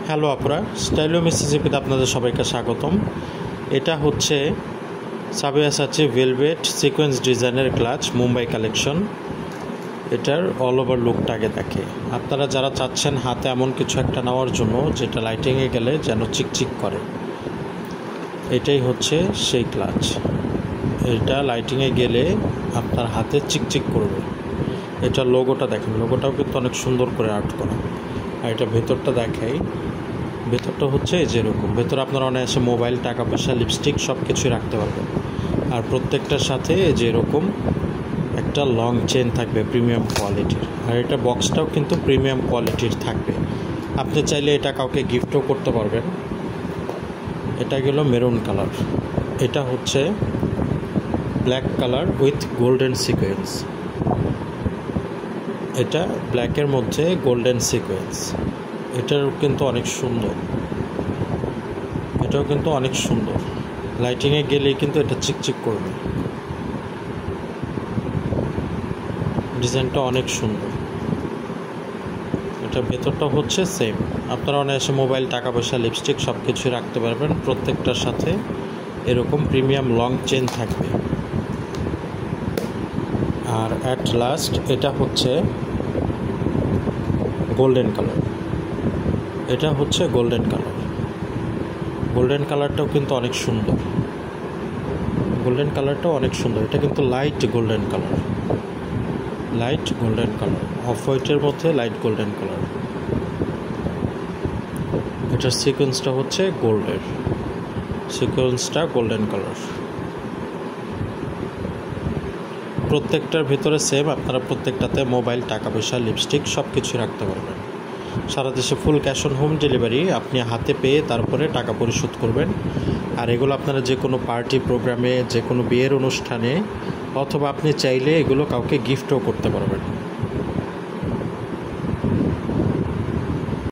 Hello আপুরা, Stylo মিসিসিপিতে আপনাদের সবাইকে স্বাগতম। এটা হচ্ছে সাবিয়াসাচি ভেলভেট সিকোয়েন্স ডিজাইনের ক্লাচ মুম্বাই কালেকশন। এটার অল ওভার লুকটা আগে দেখে। আপনারা যারা চাচ্ছেন হাতে এমন কিছু একটা নেওয়ার জন্য যেটা লাইটিংয়ে গেলে যেন চিকচিক করে, এটাই হচ্ছে সেই ক্লাচ। এটা লাইটিংয়ে গেলে আপনার হাতে চিকচিক করবে। এটার লোগোটা দেখেন, লোগোটাও কিন্তু অনেক সুন্দর করে আর্ট করা। আর এটা ভেতরটা দেখাই, ভেতরটা হচ্ছে যেরকম, ভেতরে আপনারা অনায়াসে মোবাইল, টাকা পয়সা, লিপস্টিক সব কিছুই রাখতে পারবেন। আর প্রত্যেকটার সাথে যেরকম একটা লং চেন থাকবে প্রিমিয়াম কোয়ালিটির। আর এটা বক্সটাও কিন্তু প্রিমিয়াম কোয়ালিটির থাকবে। আপনি চাইলে এটা কাউকে গিফটও করতে পারবেন। এটা গেল মেরুন কালার, এটা হচ্ছে black colour with golden sequence. এটা ব্ল্যাকের মধ্যে গোল্ডেন সিকোয়েন্স। এটাও কিন্তু অনেক সুন্দর, এটাও কিন্তু অনেক সুন্দর। লাইটিংয়ে গেলেই কিন্তু এটা চিকচিক করবে। ডিজাইনটা অনেক সুন্দর। এটা ভেতরটা হচ্ছে সেম। আপনারা অনায়াসে মোবাইল, টাকা পয়সা, লিপস্টিক সব কিছুই রাখতে পারবেন। প্রত্যেকটার সাথে এরকম প্রিমিয়াম লং চেন থাকবে। আর অ্যাট লাস্ট এটা হচ্ছে গোল্ডেন কালার। এটা হচ্ছে গোল্ডেন কালার। গোল্ডেন কালারটাও কিন্তু অনেক সুন্দর। গোল্ডেন কালারটাও অনেক সুন্দর। এটা কিন্তু light golden colour, light golden colour, of হোয়াইটের মধ্যে লাইট গোল্ডেন কালার। এটার সিকোয়েন্সটা হচ্ছে গোল্ডের, সিকোয়েন্সটা গোল্ডেন কালার। প্রত্যেকটার ভিতরে সেম। আপনারা প্রত্যেকটাতে মোবাইল, টাকা পয়সা, লিপস্টিক সব কিছু রাখতে পারবেন। সারা দেশে full cash on home delivery. আপনি হাতে পেয়ে তারপরে টাকা পরিশোধ করবেন। আর এগুলো আপনারা যে কোনো পার্টি প্রোগ্রামে, যে কোনো বিয়ের অনুষ্ঠানে, অথবা আপনি চাইলে এগুলো কাউকে গিফটও করতে পারবেন।